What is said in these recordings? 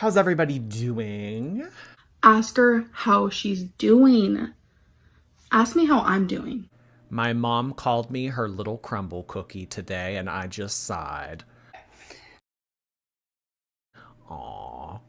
How's everybody doing? Asked her how she's doing. Ask me how I'm doing. My mom called me her little crumble cookie today, and I just sighed. Aww.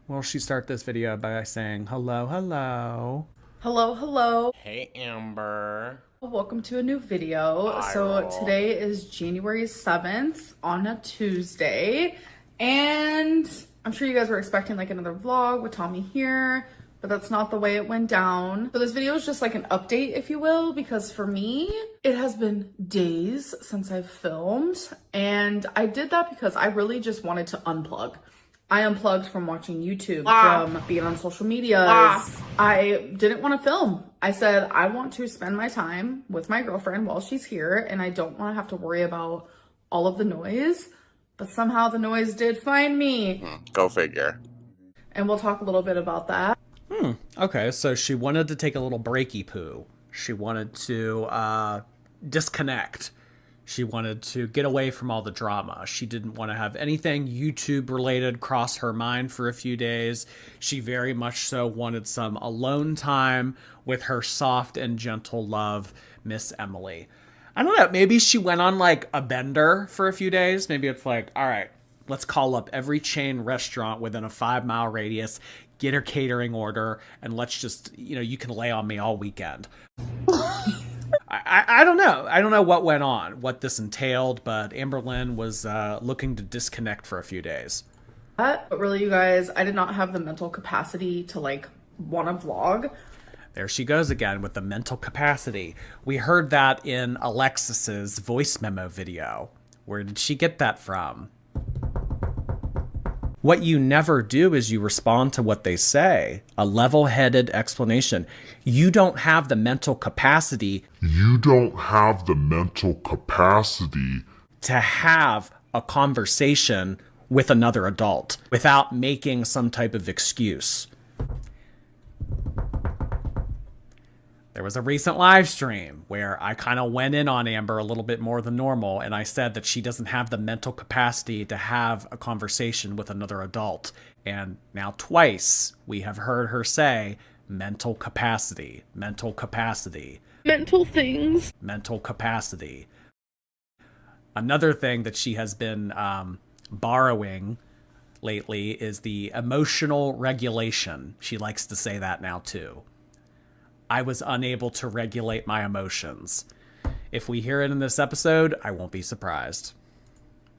Will she start this video by saying, hello, hello? Hello, hello. Hey, Amber. Welcome to a new video. So today is January 7th on a Tuesday. And I'm sure you guys were expecting like another vlog with Tommy here, but that's not the way it went down. So this video is just like an update, if you will, because for me, it has been days since I've filmed. And I did that because I really just wanted to unplug. I unplugged from watching YouTube, from being on social media. I didn't want to film. I said, I want to spend my time with my girlfriend while she's here, and I don't want to have to worry about all of the noise. But somehow the noise did find me. Go figure. And we'll talk a little bit about that. Okay, so she wanted to take a little breaky poo. She wanted to disconnect. She wanted to get away from all the drama. She didn't want to have anything YouTube related cross her mind for a few days. She very much so wanted some alone time with her soft and gentle love, Miss Emily. I don't know, maybe she went on like a bender for a few days. Maybe it's like, all right, let's call up every chain restaurant within a 5-mile radius, get her catering order, and let's just, you can lay on me all weekend. I don't know. I don't know what went on, what this entailed, but Amberlynn was looking to disconnect for a few days. But really, you guys, I did not have the mental capacity to like want to vlog. There she goes again with the mental capacity. We heard that in Alexis's voice memo video. Where did she get that from? What you never do is you respond to what they say. A level-headed explanation. You don't have the mental capacity. You don't have the mental capacity To have a conversation with another adult without making some type of excuse. There was a recent live stream where I kind of went in on Amber a little bit more than normal, and I said that she doesn't have the mental capacity to have a conversation with another adult. And now twice we have heard her say mental capacity, mental capacity, Mental things. mental capacity. Another thing that she has been borrowing lately is the emotional regulation. She likes to say that now too. I was unable to regulate my emotions. If we hear it in this episode, I won't be surprised.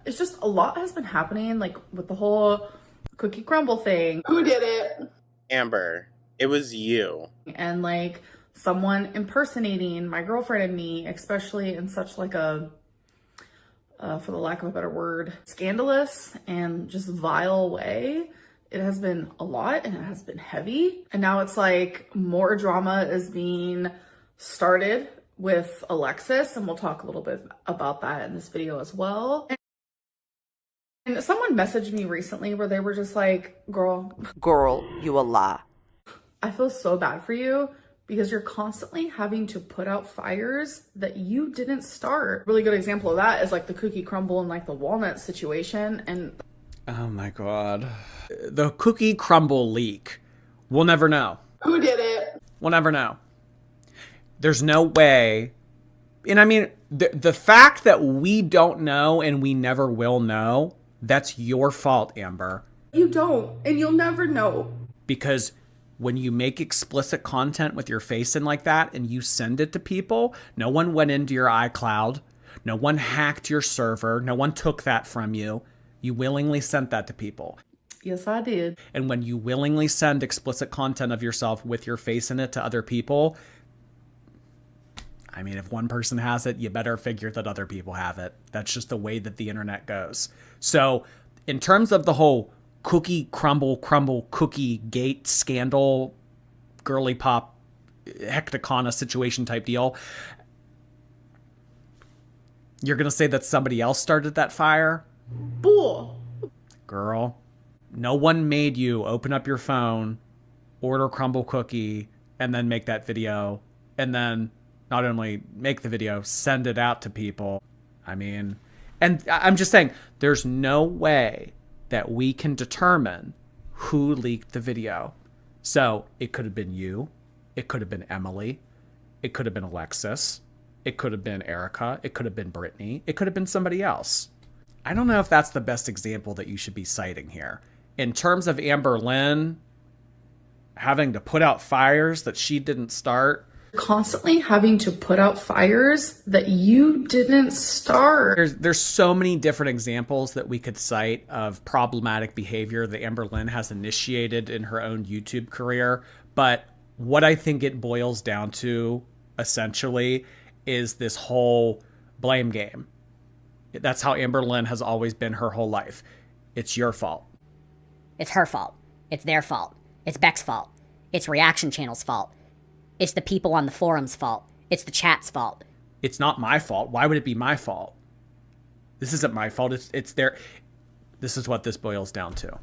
It's just a lot has been happening, like with the whole cookie crumble thing. Who did it? Amber, it was you. And like someone impersonating my girlfriend and me, especially in such like a, for the lack of a better word, scandalous and just vile way. It has been a lot and it has been heavy. And now it's like more drama is being started with Alexis. And we'll talk a little bit about that in this video as well. And someone messaged me recently where they were just like, girl, you a lie. I feel so bad for you because you're constantly having to put out fires that you didn't start. Really good example of that is like the cookie crumble and like the walnut situation. And Oh my god. The cookie crumble leak. We'll never know. who did it? We'll never know. There's no way. And I mean, the fact that we don't know and we never will know, that's your fault, Amber. You don't, and you'll never know. Because when you make explicit content with your face in like that and you send it to people, no one went into your iCloud. No one hacked your server. No one took that from you. You willingly sent that to people. Yes, I did. And when you willingly send explicit content of yourself with your face in it to other people, I mean, if one person has it, you better figure that other people have it. That's just the way that the internet goes. So in terms of the whole cookie crumble cookie gate scandal, girly pop hectacona situation type deal, you're going to say that somebody else started that fire? Bull. Girl, no one made you open up your phone, order crumble cookie, and then make that video, and then not only make the video, send it out to people. I mean, And I'm just saying, there's no way that we can determine who leaked the video. So it could have been you. It could have been Emily. It could have been Alexis. It could have been Erica. It could have been Brittany. It could have been somebody else. I don't know if that's the best example that you should be citing here. In terms of Amberlynn having to put out fires that she didn't start, constantly having to put out fires that you didn't start. There's so many different examples that we could cite of problematic behavior that Amberlynn has initiated in her own YouTube career. But what I think it boils down to, essentially, is this whole blame game. That's how Amberlynn has always been her whole life. It's your fault. It's her fault. It's their fault. It's Beck's fault. It's Reaction Channel's fault. It's the people on the forum's fault. It's the chat's fault. It's not my fault. Why would it be my fault? This isn't my fault. It's their... This is what this boils down to.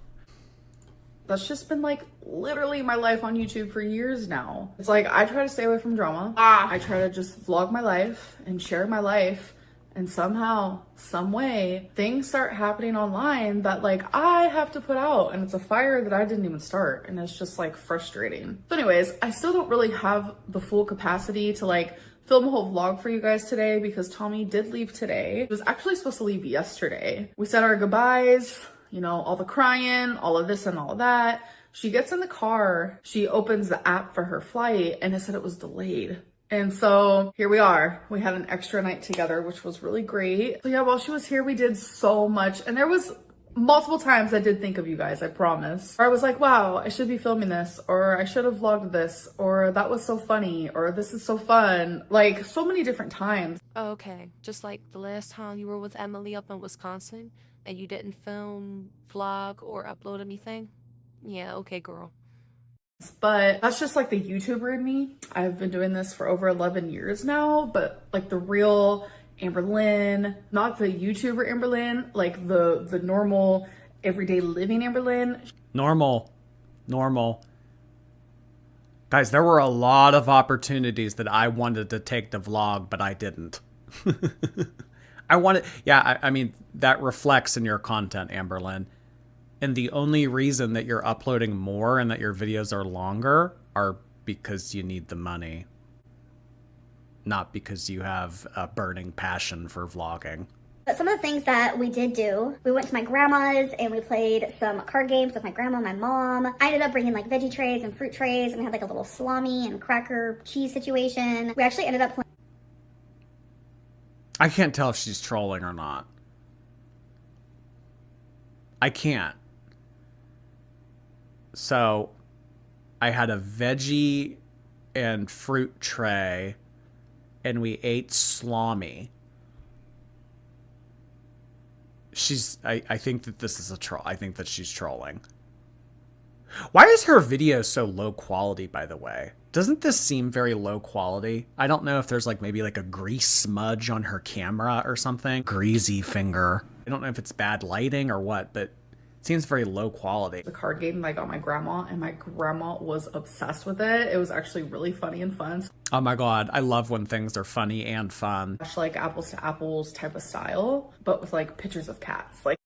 That's just been like literally my life on YouTube for years now. It's like I try to stay away from drama. I try to just vlog my life and share my life. And somehow, some way, things start happening online that like I have to put out, and it's a fire that I didn't even start, and it's just like frustrating. So anyways, I still don't really have the full capacity to like film a whole vlog for you guys today because Tommy did leave today. He was actually supposed to leave yesterday. We said our goodbyes, you know, all the crying, all of this and all of that. She gets in the car, she opens the app for her flight, and it said it was delayed. And so here we are. We had an extra night together, which was really great. So yeah, while she was here, we did so much. And there was multiple times I did think of you guys, I promise. Or I was like, wow, I should be filming this, or I should have vlogged this, or that was so funny, or this is so fun. Like so many different times. Oh, okay. Just like the last time you were with Emily up in Wisconsin and you didn't film, vlog, or upload anything? Yeah, okay, girl. But that's just like the YouTuber in me. I've been doing this for over 11 years now, but like the real Amberlynn, not the YouTuber Amberlynn, like the normal everyday living Amberlynn. Normal. Guys, there were a lot of opportunities that I wanted to take the vlog, but I didn't. I mean, that reflects in your content, Amberlynn. And the only reason that you're uploading more and that your videos are longer are because you need the money. Not because you have a burning passion for vlogging. But some of the things that we did do, we went to my grandma's and we played some card games with my grandma and my mom. I ended up bringing like veggie trays and fruit trays, and we had like a little salami and cracker cheese situation. We actually ended up playing. I can't tell if she's trolling or not. I can't. So, I had a veggie and fruit tray, and we ate salami. I think that this is a troll. I think that she's trolling. Why is her video so low quality, by the way? Doesn't this seem very low quality? I don't know if there's like maybe like a grease smudge on her camera or something. Greasy finger. I don't know if it's bad lighting or what, but it seems very low quality. The card game that I got my grandma, and my grandma was obsessed with it. It was actually really funny and fun. Oh my god, I love when things are funny and fun. Like apples to apples type of style, but with like pictures of cats. Like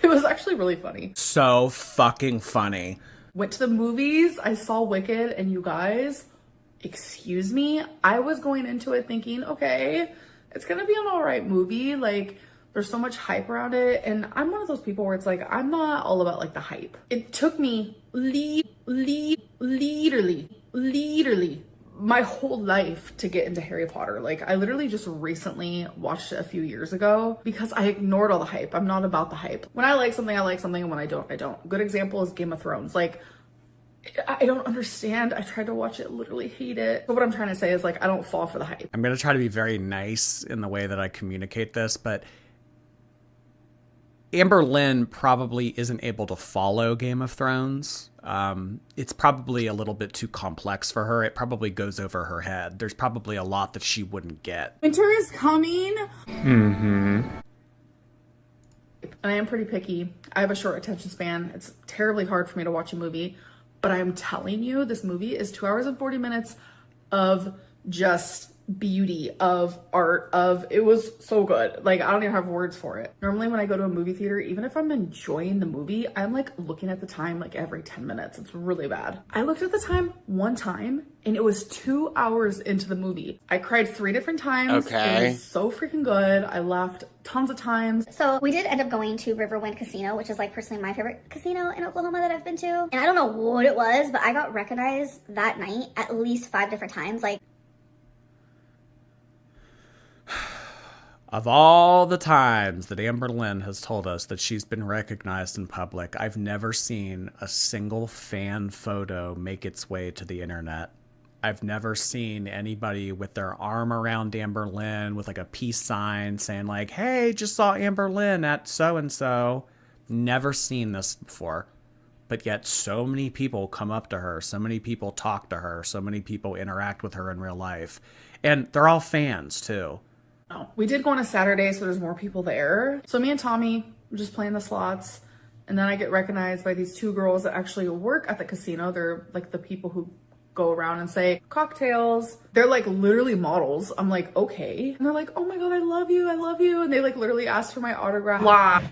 it was actually really funny. So fucking funny. Went to the movies, I saw Wicked, and you guys, excuse me, I was going into it thinking, okay, it's gonna be an alright movie. Like, there's so much hype around it, and I'm one of those people where it's like, I'm not all about like the hype. It took me literally my whole life to get into Harry Potter. Like, I literally just recently watched it a few years ago because I ignored all the hype. I'm not about the hype. When I like something, I like something, and when I don't, I don't. Good example is Game of Thrones. Like, I don't understand. I tried to watch it, literally hate it. But what I'm trying to say is like, I don't fall for the hype. I'm gonna try to be very nice in the way that I communicate this, but Amberlynn probably isn't able to follow Game of Thrones. It's probably a little bit too complex for her. It probably goes over her head. There's probably a lot that she wouldn't get. Winter is coming. Mm-hmm. And I am pretty picky. I have a short attention span. It's terribly hard for me to watch a movie. But I am telling you, this movie is 2 hours and 40 minutes of just beauty of art of it was so good. Like, I don't even have words for it. Normally when I go to a movie theater, even if I'm enjoying the movie, I'm like looking at the time like every 10 minutes. It's really bad. I looked at the time one time and it was 2 hours into the movie. I cried 3 different times. Okay. It was so freaking good. I laughed tons of times. So we did end up going to Riverwind Casino, which is like personally my favorite casino in Oklahoma that I've been to. And I don't know what it was, but I got recognized that night at least 5 different times. Like, Of all the times that Amberlynn has told us that she's been recognized in public, I've never seen a single fan photo make its way to the internet. I've never seen anybody with their arm around Amberlynn with like a peace sign saying like, hey, just saw Amberlynn at so-and-so. Never seen this before. But yet so many people come up to her, so many people talk to her, so many people interact with her in real life. And they're all fans too. No. We did go on a Saturday, so there's more people there. So me and Tommy were just playing the slots. And then I get recognized by these 2 girls that actually work at the casino. They're like the people who go around and say cocktails. They're like literally models. I'm like, okay. And they're like, oh my God, I love you. I love you. And they like literally asked for my autograph. Blah.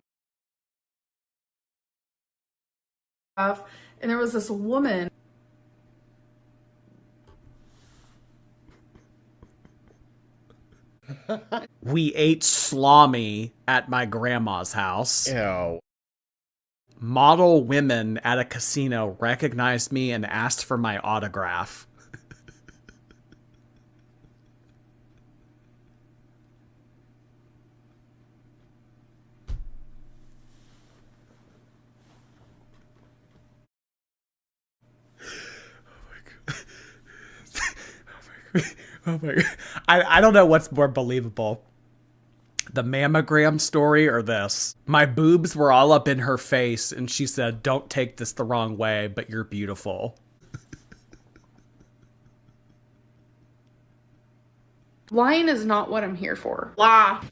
And there was this woman. We ate salami at my grandma's house. Ew. Model women at a casino recognized me and asked for my autograph. Oh my God. I don't know what's more believable. The mammogram story or this. My boobs were all up in her face and she said, don't take this the wrong way, but you're beautiful. Lying is not what I'm here for. Blah.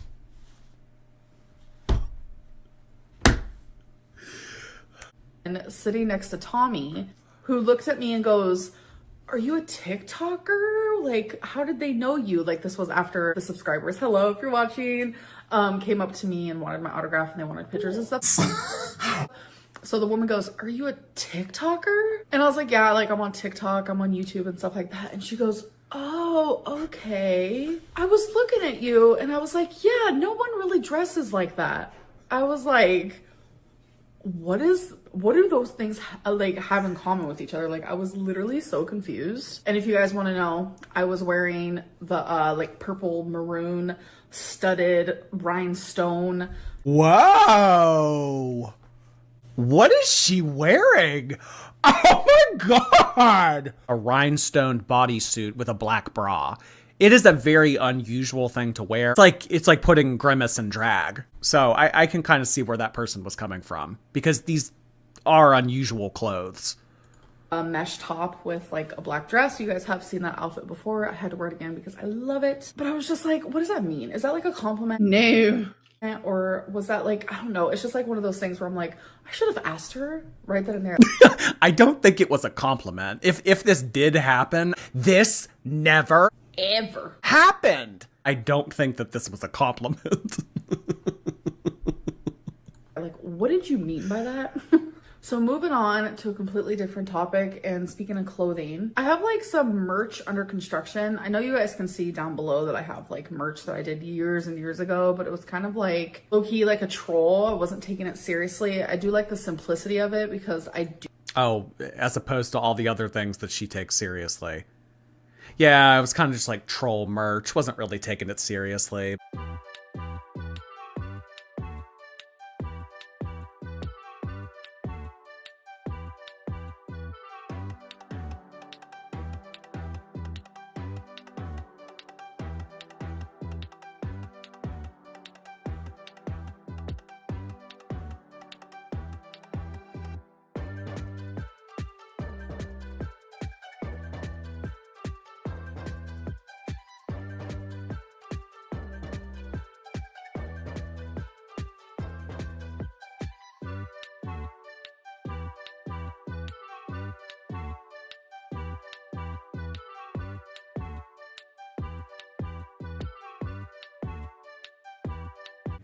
And sitting next to Tommy, who looks at me and goes, are you a TikToker? Like, how did they know you? Like, this was after the subscribers, hello, if you're watching, came up to me and wanted my autograph and they wanted pictures and stuff. So the woman goes, are you a TikToker? And I was like, yeah, like I'm on TikTok, I'm on YouTube and stuff like that. And she goes, oh, okay. I was looking at you and I was like, yeah, no one really dresses like that. I was like, what do those things like have in common with each other? Like, I was literally so confused. And if you guys want to know, I was wearing the like purple maroon studded rhinestone. Whoa! What is she wearing? Oh my God! A rhinestone bodysuit with a black bra. It is a very unusual thing to wear. It's like putting Grimace in drag. So I can kind of see where that person was coming from because these are unusual clothes. A mesh top with like a black dress. You guys have seen that outfit before. I had to wear it again because I love it. But I was just like, what does that mean? Is that like a compliment? No. Or was that like, I don't know. It's just like one of those things where I'm like, I should have asked her right then and there. I don't think it was a compliment. If this did happen, this never Ever happened. I don't think that this was a compliment. Like, what did you mean by that? So moving on to a completely different topic, and speaking of clothing, I have like some merch under construction. I know you guys can see down below that I have like merch that I did years and years ago, but it was kind of like low-key like a troll. I wasn't taking it seriously. I do like the simplicity of it because I do. Oh, as opposed to all the other things that she takes seriously. Yeah, it was kind of just like troll merch. Wasn't really taking it seriously.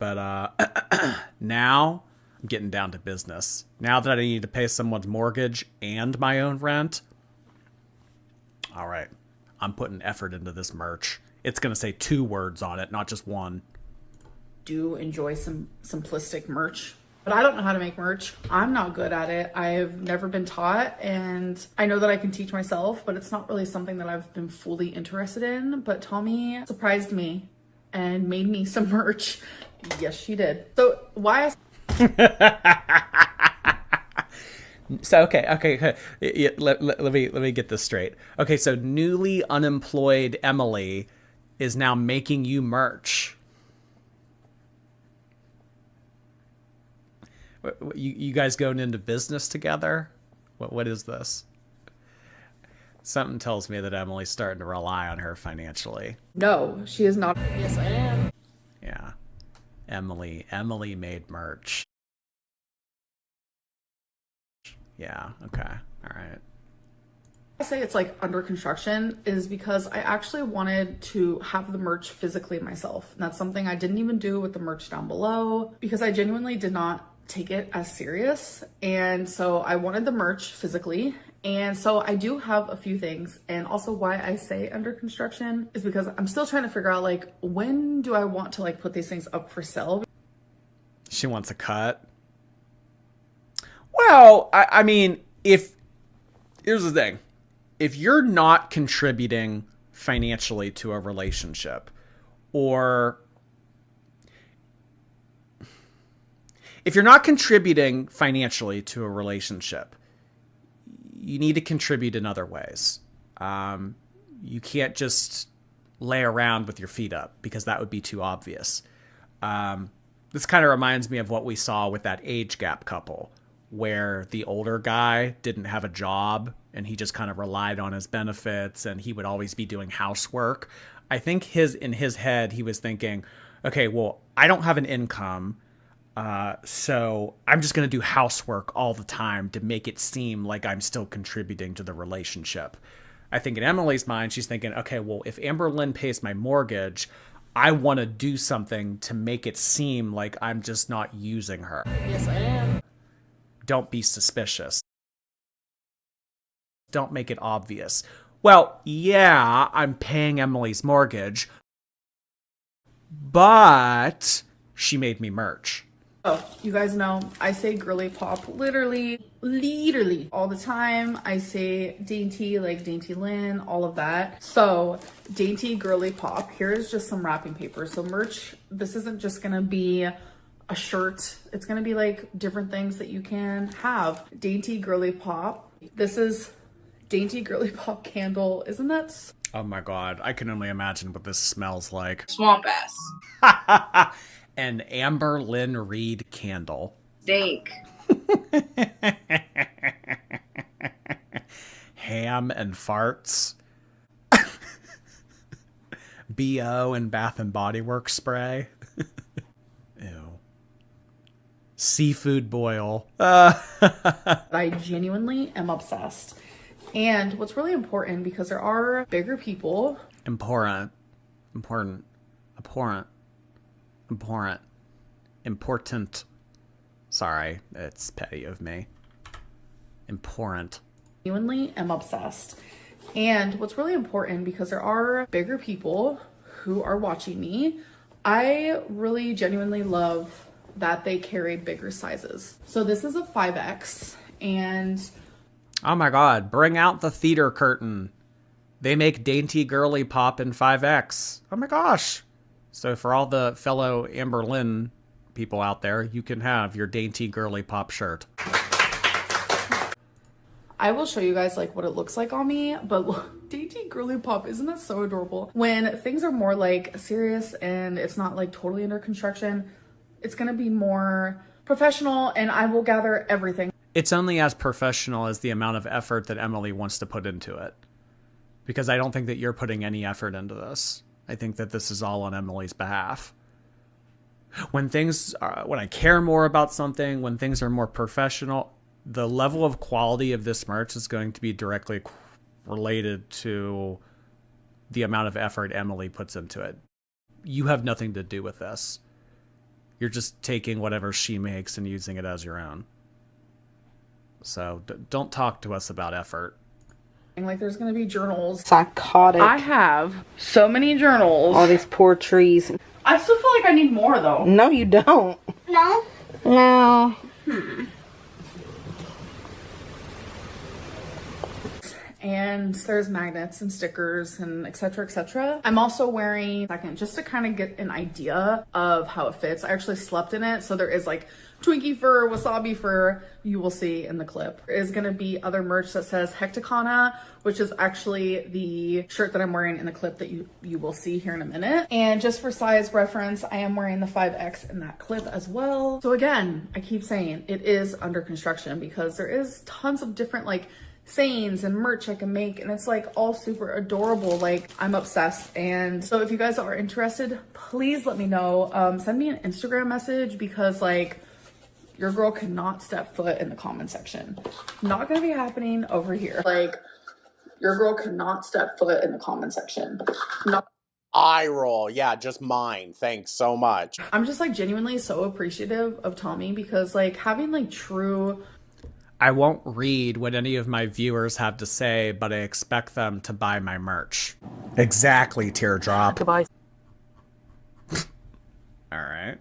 But now I'm getting down to business. Now that I need to pay someone's mortgage and my own rent, all right, I'm putting effort into this merch. It's going to say 2 words on it, not just one. Do enjoy some simplistic merch, but I don't know how to make merch. I'm not good at it. I've never been taught, and I know that I can teach myself, but it's not really something that I've been fully interested in. But Tommy surprised me and made me some merch. Yes, she did. So why So okay. Yeah, let me get this straight. Okay, so newly unemployed Emily is now making you merch. You guys going into business together? What is this? Something tells me that Emily's starting to rely on her financially. No, she is not. Yes, I am. Yeah. Emily made merch. Yeah, okay. All right. I say it's like under construction is because I actually wanted to have the merch physically myself. And that's something I didn't even do with the merch down below because I genuinely did not take it as serious. And so I wanted the merch physically. And so I do have a few things. And also why I say under construction is because I'm still trying to figure out like, when do I want to like put these things up for sale? She wants a cut. Well, I mean, here's the thing. If you're not contributing financially to a relationship, or if you're not contributing financially to a relationship, you need to contribute in other ways. You can't just lay around with your feet up because that would be too obvious. This kind of reminds me of what we saw with that age gap couple, where the older guy didn't have a job and he just kind of relied on his benefits and he would always be doing housework. I think in his head, he was thinking, okay, well, I don't have an income. So I'm just going to do housework all the time to make it seem like I'm still contributing to the relationship. I think in Emily's mind, she's thinking, okay, well, if Amberlynn pays my mortgage, I want to do something to make it seem like I'm just not using her. Yes, I am. Don't be suspicious. Don't make it obvious. Well, yeah, I'm paying Emily's mortgage, but she made me merch. Oh, you guys know I say girly pop literally all the time. I say dainty, like Dainty Lynn, all of that. So dainty girly pop. Here's just some wrapping paper. So merch, this isn't just gonna be a shirt. It's gonna be like different things that you can have. Dainty girly pop. This is dainty girly pop candle. Isn't that Oh my god, I can only imagine what this smells like. Swamp ass. An Amberlynn Reed candle. Steak. Ham and farts. BO and Bath and Body Works spray. Ew. Seafood boil. I genuinely am obsessed. And what's really important, because there are bigger people. Important. Sorry, it's petty of me. Important. Genuinely am obsessed. And what's really important, because there are bigger people who are watching me, I really genuinely love that they carry bigger sizes. So this is a 5X, and oh my god, bring out the theater curtain. They make dainty girly pop in 5X. Oh my gosh. So for all the fellow Amberlynn people out there, you can have your dainty girly pop shirt. I will show you guys like what it looks like on me, but look, dainty girly pop, isn't that so adorable? When things are more like serious and it's not like totally under construction, it's gonna be more professional and I will gather everything. It's only as professional as the amount of effort that Emily wants to put into it. Because I don't think that you're putting any effort into this. I think that this is all on Emily's behalf. When I care more about something, when things are more professional, the level of quality of this merch is going to be directly related to the amount of effort Emily puts into it. You have nothing to do with this. You're just taking whatever she makes and using it as your own. So don't talk to us about effort. Like there's gonna be journals. Psychotic. I have so many journals. All these poor trees. I still feel like I need more though. No, you don't. No? No. And there's magnets and stickers and etc etc. I'm also wearing, second, just to kind of get an idea of how it fits. I actually slept in it, so there is like Twinkie fur, wasabi fur, you will see in the clip. There is gonna be other merch that says Hecticana, which is actually the shirt that I'm wearing in the clip that you will see here in a minute. And just for size reference, I am wearing the 5X in that clip as well. So again, I keep saying it is under construction because there is tons of different like sayings and merch I can make, and it's like all super adorable. Like I'm obsessed. And so if you guys are interested, please let me know. Send me an Instagram message because like your girl cannot step foot in the comment section. Not gonna be happening over here. Like your girl cannot step foot in the comment section. Not Eye roll. Yeah, just mine. Thanks so much. I'm just like genuinely so appreciative of Tommy because like having like true, I won't read what any of my viewers have to say, but I expect them to buy my merch. Exactly, Teardrop. Goodbye. All right.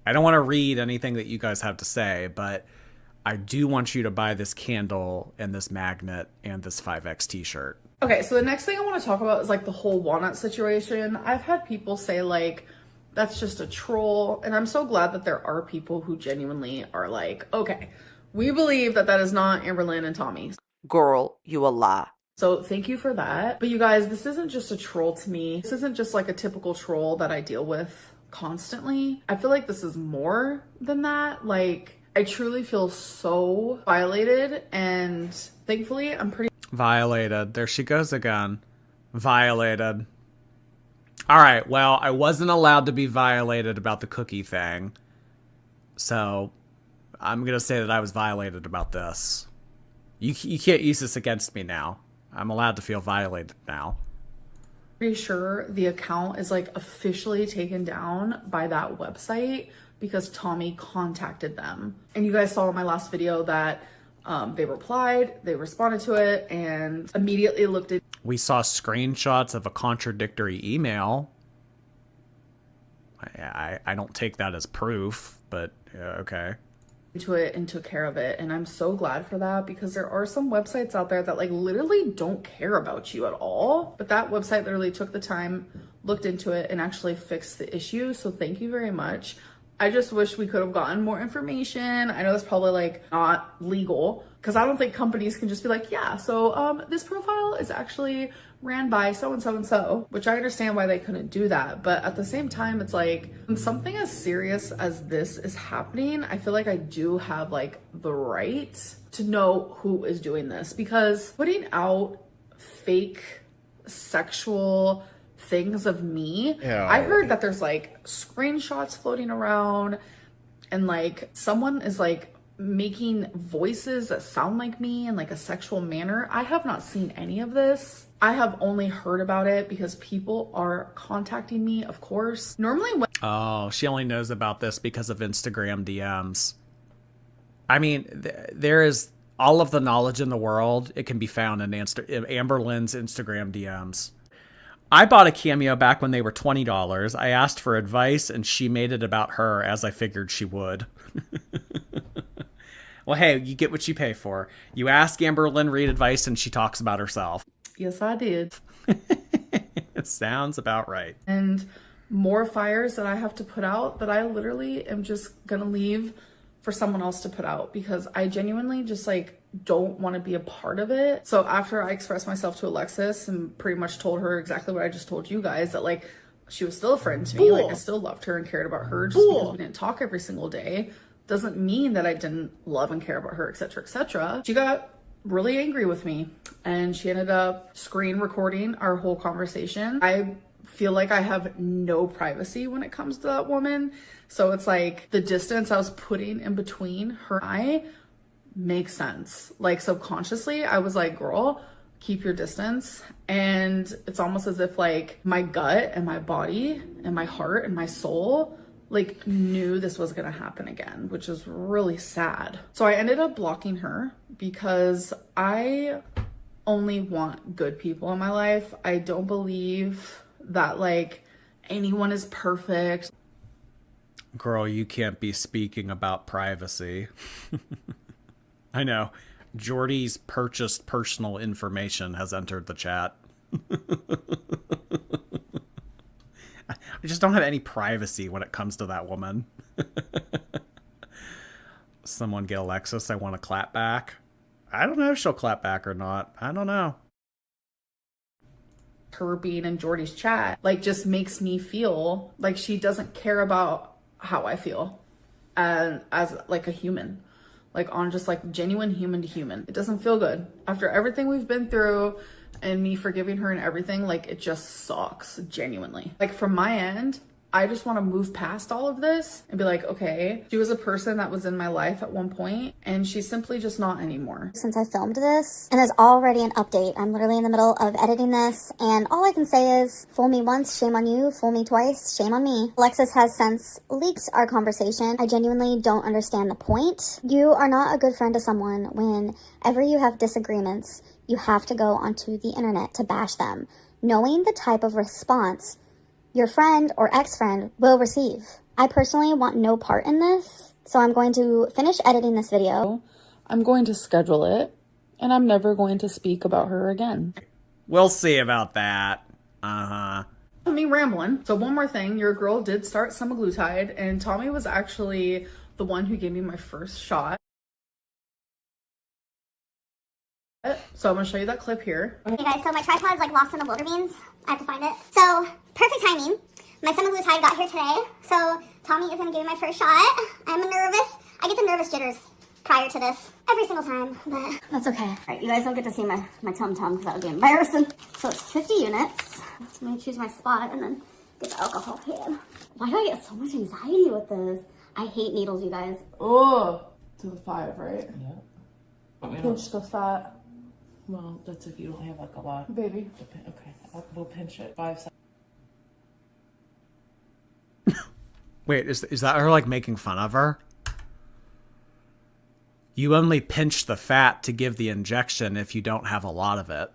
I don't want to read anything that you guys have to say, but I do want you to buy this candle and this magnet and this 5X t-shirt. okay, so the next thing I want to talk about is like the whole walnut situation. I've had people say like, that's just a troll. And I'm so glad that there are people who genuinely are like, okay, we believe that that is not Amberlynn and Tommy. Girl, you a lie. So thank you for that. But you guys, this isn't just a troll to me. This isn't just like a typical troll that I deal with constantly. I feel like this is more than that. Like I truly feel so violated, and thankfully I'm pretty Violated. There she goes again. Violated. All right, well, I wasn't allowed to be violated about the cookie thing. So I'm going to say that I was violated about this. You can't use this against me now. I'm allowed to feel violated now. pretty sure the account is like officially taken down by that website because Tommy contacted them. And you guys saw in my last video that they replied, they responded to it, and immediately looked at. We saw screenshots of a contradictory email. I don't take that as proof, but okay. Into it and took care of it, and I'm so glad for that because there are some websites out there that like literally don't care about you at all, but that website literally took the time, looked into it, and actually fixed the issue. So thank you very much. I just wish we could have gotten more information. I know that's probably like not legal because I don't think companies can just be like, yeah, so this profile is actually ran by so and so and so, which I understand why they couldn't do that. But at the same time, it's like when something as serious as this is happening, I feel like I do have like the right to know who is doing this, because putting out fake sexual things of me, I heard that there's like screenshots floating around and like someone is like making voices that sound like me in like a sexual manner. I have not seen any of this. I have only heard about it because people are contacting me, of course. Normally when Oh, she only knows about this because of Instagram DMs. I mean, there is all of the knowledge in the world. It can be found in Amberlynn's Instagram DMs. I bought a Cameo back when they were $20. I asked for advice and she made it about her, as I figured she would. Well, hey, you get what you pay for. You ask Amberlynn Reid advice and she talks about herself. yes, I did. It sounds about right. And more fires that I have to put out that I literally am just gonna leave for someone else to put out because I genuinely just like don't want to be a part of it. So after I expressed myself to Alexis and pretty much told her exactly what I just told you guys, that like she was still a friend to me, like I still loved her and cared about her, just because we didn't talk every single day doesn't mean that I didn't love and care about her, etc., etc. She got really angry with me and she ended up screen recording our whole conversation. I feel like I have no privacy when it comes to that woman. So it's like the distance I was putting in between her and I makes sense. Like subconsciously, I was like, girl, keep your distance. And it's almost as if like my gut and my body and my heart and my soul like knew this was gonna happen again, which is really sad. So I ended up blocking her because I only want good people in my life. I don't believe that like anyone is perfect. Girl, you can't be speaking about privacy. I know. Jordy's purchased personal information has entered the chat. I just don't have any privacy when it comes to that woman. Someone get Alexis. I want to clap back. I don't know if she'll clap back or not. I don't know. Her being in Jordy's chat like just makes me feel like she doesn't care about how I feel and as like a human, like on just like genuine human to human. It doesn't feel good after everything we've been through and me forgiving her and everything. Like it just sucks, genuinely. Like from my end, I just want to move past all of this and be like, okay, she was a person that was in my life at one point and she's simply just not anymore. Since I filmed this, and there's already an update. I'm literally in the middle of editing this, and all I can say is, fool me once, shame on you. Fool me twice, shame on me. Alexis has since leaked our conversation. I genuinely don't understand the point. You are not a good friend to someone whenever you have disagreements. You have to go onto the internet to bash them, knowing the type of response your friend or ex-friend will receive. I personally want no part in this, so I'm going to finish editing this video. I'm going to schedule it, and I'm never going to speak about her again. We'll see about that. Uh-huh. Me rambling. So one more thing, your girl did start Semaglutide, and Tommy was actually the one who gave me my first shot. So I'm gonna show you that clip here. Hey guys, so my tripod's like lost in the wilder beans. I have to find it. So, perfect timing. My semaglutide got here today. So, Tommy is gonna give me my first shot. I'm nervous. I get the nervous jitters prior to this every single time, but that's okay. All right, you guys don't get to see my tum-tum because that would be embarrassing. So it's 50 units. So I'm gonna choose my spot and then get the alcohol pan. Why do I get so much anxiety with this? I hate needles, you guys. Oh, to the 5, right? Yeah. Pinch the fat. Well, that's if you don't have like a lot. Baby. Okay, we'll pinch it 5 seconds. Wait, is that her like making fun of her? You only pinch the fat to give the injection if you don't have a lot of it.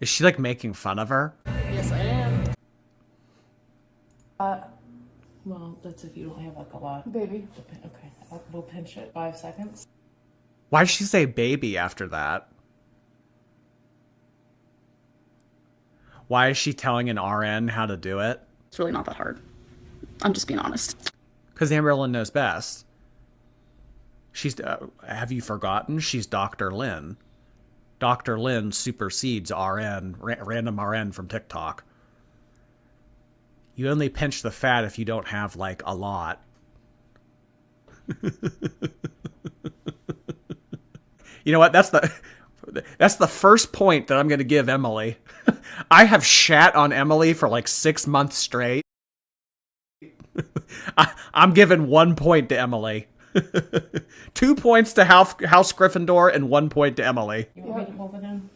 Is she like making fun of her? Yes, I am. Well, that's if you don't have like a lot. Baby. Okay, we'll pinch it 5 seconds. Why did she say baby after that? Why is she telling an RN how to do it? It's really not that hard. I'm just being honest. Because Amberlynn knows best. She's, have you forgotten? She's Dr. Lynn. Dr. Lynn supersedes RN, random RN from TikTok. You only pinch the fat if you don't have, like, a lot. You know what? That's the first point that I'm going to give Emily. I have shat on Emily for like 6 months straight. I'm giving 1 point to Emily. 2 points to House Gryffindor and 1 point to Emily. You want me to hold it in?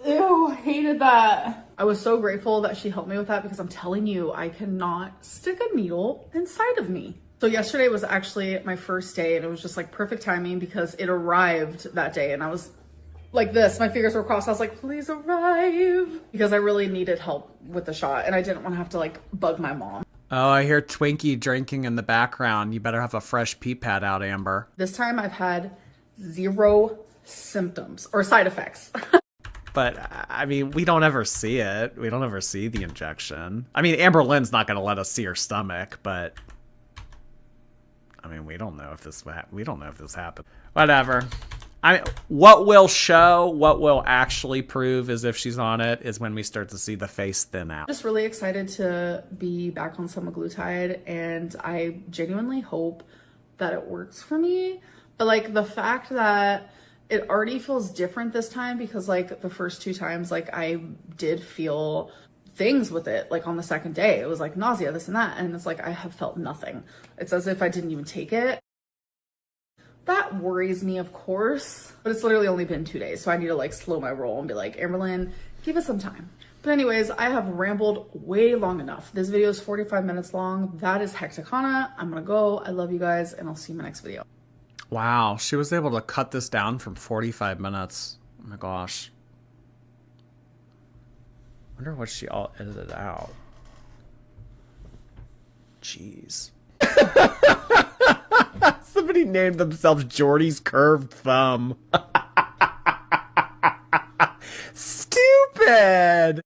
Ew, hated that. I was so grateful that she helped me with that because I'm telling you, I cannot stick a needle inside of me. So yesterday was actually my first day and it was just like perfect timing because it arrived that day and I was like this, my fingers were crossed. I was like, please arrive, because I really needed help with the shot and I didn't want to have to like bug my mom. Oh, I hear Twinkie drinking in the background. You better have a fresh pee pad out, Amber. This time I've had 0 symptoms or side effects. But, I mean, we don't ever see it. We don't ever see the injection. I mean, Amberlynn's not going to let us see her stomach, but... I mean, we don't know if this happened. Whatever. I mean, what will show, what will actually prove is if she's on it, is when we start to see the face thin out. Just really excited to be back on semaglutide, and I genuinely hope that it works for me. But like the fact that it already feels different this time, because like the first 2 times, like I did feel things with it, like on the second day, it was like nausea, this and that. And it's like, I have felt nothing. It's as if I didn't even take it. That worries me, of course, but it's literally only been 2 days. So I need to like slow my roll and be like, Amberlynn, give us some time. But anyways, I have rambled way long enough. This video is 45 minutes long. That is Hecticana. I'm gonna go. I love you guys, and I'll see you in my next video. Wow, she was able to cut this down from 45 minutes. Oh my gosh. Wonder what she all edited out. Jeez. Somebody named themselves Jordy's curved thumb. Stupid!